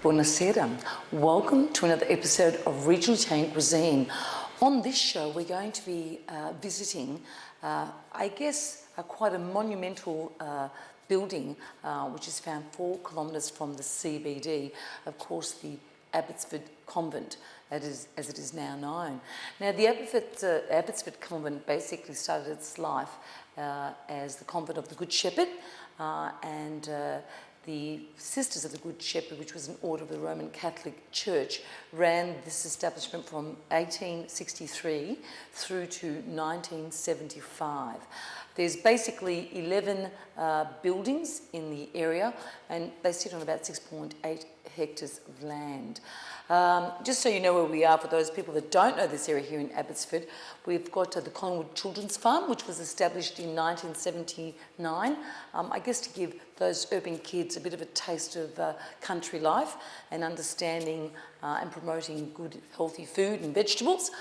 Buonasera. Welcome to another episode of Regional Italian Cuisine. On this show, we're going to be visiting, quite a monumental building, which is found 4 kilometres from the CBD. Of course, the Abbotsford Convent, as it is now known. Now, the Abbotsford Convent basically started its life as the Convent of the Good Shepherd, and the Sisters of the Good Shepherd, which was an order of the Roman Catholic Church, ran this establishment from 1863 through to 1975. There's basically 11 buildings in the area, and they sit on about 6.8 hectares of land. Just so you know where we are, for those people that don't know this area here in Abbotsford, we've got the Collingwood Children's Farm, which was established in 1979, to give those urban kids a bit of a taste of country life and understanding and promoting good, healthy food and vegetables.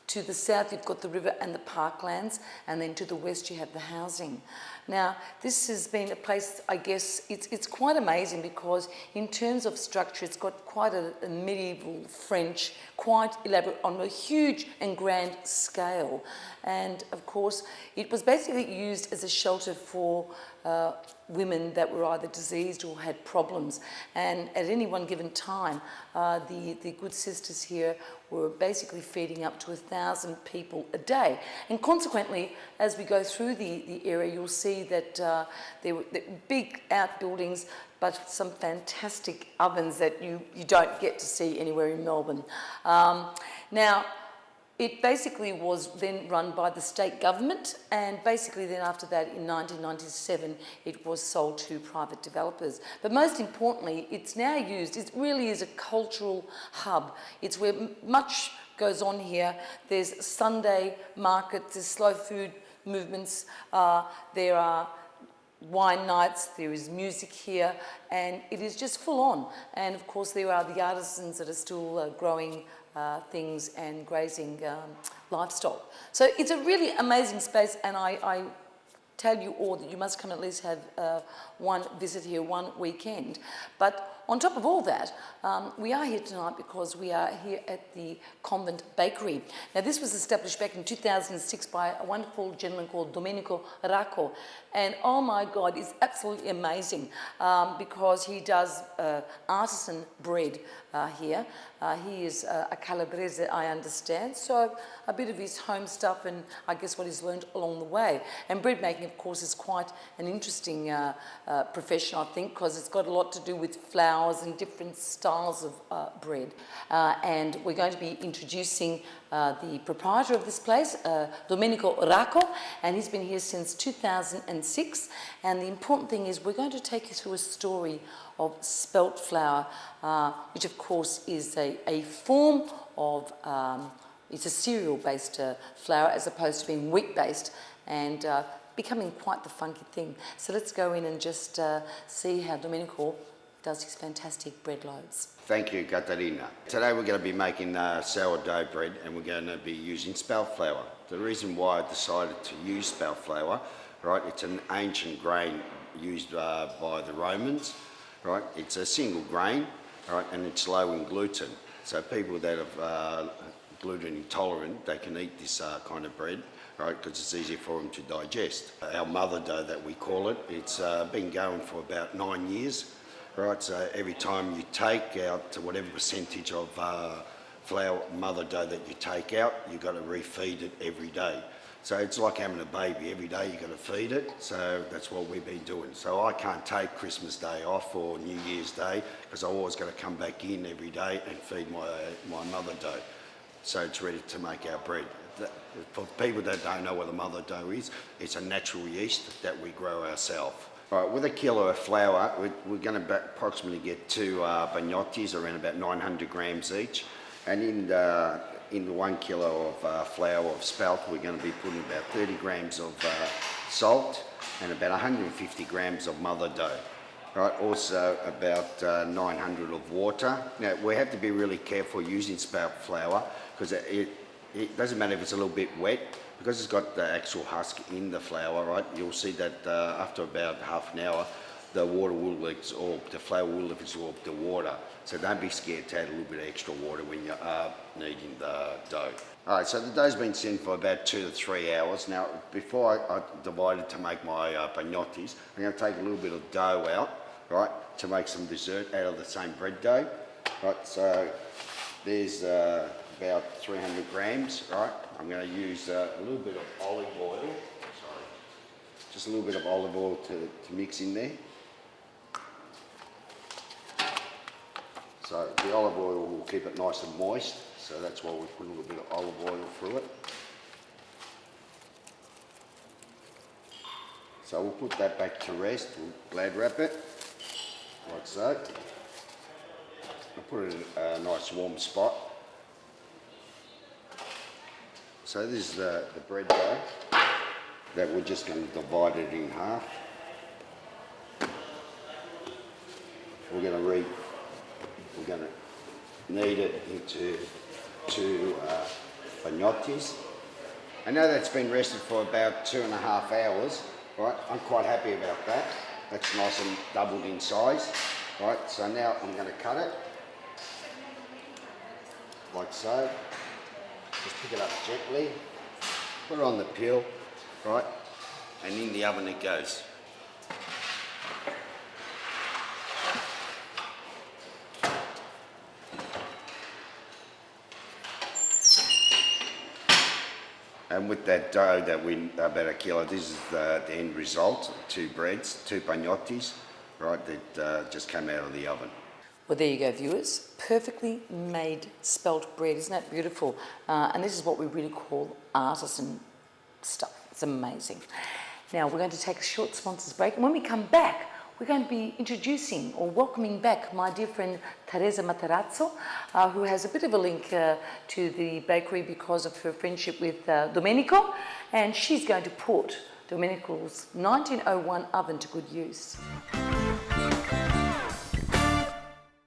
To the south, you've got the river and the parklands, and then to the west, you have the housing. Now, this has been a place, it's quite amazing because in terms of structure, it's got quite a medieval French, quite elaborate on a huge and grand scale. And of course, it was basically used as a shelter for women that were either diseased or had problems. And at any one given time, the good sisters here were basically feeding up to 1,000 people a day. And consequently, as we go through the area, you'll see that there were big outbuildings, but some fantastic ovens that you don't get to see anywhere in Melbourne. Now, it basically was then run by the state government, and basically then after that in 1997 it was sold to private developers. But most importantly, it's now used, it really is a cultural hub. It's where much goes on here. There's Sunday markets, there's slow food movements, there are wine nights, there is music here, and it is just full on. And of course there are the artisans that are still growing things and grazing livestock. So it's a really amazing space, and I tell you all that you must come at least have one visit here one weekend. But on top of all that, we are here tonight because we are here at the Convent Bakery. Now, this was established back in 2006 by a wonderful gentleman called Domenico Racco. And oh my God, it's absolutely amazing because he does artisan bread here. He is a Calabrese, I understand, so a bit of his home stuff and I guess what he's learned along the way. And bread making, of course, is quite an interesting profession, I think, because it's got a lot to do with flours and different styles of bread. And we're going to be introducing the proprietor of this place, Domenico Racco, and he's been here since 2006. And the important thing is we're going to take you through a story of spelt flour, which of course is a form of, it's a cereal-based flour as opposed to being wheat-based, and becoming quite the funky thing. So let's go in and just see how Domenico does his fantastic bread loaves. Thank you, Caterina. Today we're going to be making sourdough bread, and we're going to be using spelt flour. The reason why I decided to use spelt flour, right, it's an ancient grain used by the Romans, right? It's a single grain, right, and it's low in gluten. So people that are gluten intolerant, they can eat this kind of bread, right, because it's easier for them to digest. Our mother dough that we call it, it's been going for about 9 years. Right, so every time you take out whatever percentage of flour, mother dough that you take out, you've got to refeed it every day. So it's like having a baby. Every day you've got to feed it, so that's what we've been doing. So I can't take Christmas Day off or New Year's Day because I've always got to come back in every day and feed my mother dough. So it's ready to make our bread. For people that don't know what a mother dough is, it's a natural yeast that we grow ourselves. All right, with a kilo of flour, we're going to approximately get 2 bagnottis, around about 900 grams each. And in the 1 kilo of flour of spelt, we're going to be putting about 30 grams of salt and about 150 grams of mother dough. Right, also about 900 of water. Now, we have to be really careful using spelt flour because it doesn't matter if it's a little bit wet, because it's got the actual husk in the flour, right? You'll see that after about half an hour, the water will absorb, the flour will absorb the water. So don't be scared to add a little bit of extra water when you are kneading the dough. All right, so the dough's been sitting for about 2 to 3 hours. Now, before I divide it to make my pagnottis, I'm going to take a little bit of dough out, right, to make some dessert out of the same bread dough. Right, so there's about 300 grams, right? I'm going to use a little bit of olive oil, just a little bit of olive oil to mix in there. So the olive oil will keep it nice and moist, so that's why we put a little bit of olive oil through it. So we'll put that back to rest, we'll glad wrap it, like so. I'll put it in a nice warm spot. So this is the bread dough that we're just going to divide it in half. We're going to knead it into 2 pagnottis. I know that's been rested for about 2.5 hours, right? I'm quite happy about that. That's nice and doubled in size, right? So now I'm going to cut it, like so. Just pick it up gently, put it on the peel, right? And in the oven it goes. And with that dough that we about 1 kilo, this is the end result. 2 breads, 2 pagnottis, right, that just came out of the oven. Well, there you go, viewers. Perfectly made spelt bread. Isn't that beautiful? And this is what we really call artisan stuff. It's amazing. Now, we're going to take a short sponsors break. And when we come back, we're going to be introducing or welcoming back my dear friend Teresa Matarazzo, who has a bit of a link to the bakery because of her friendship with Domenico. And she's going to put Domenico's 1901 oven to good use.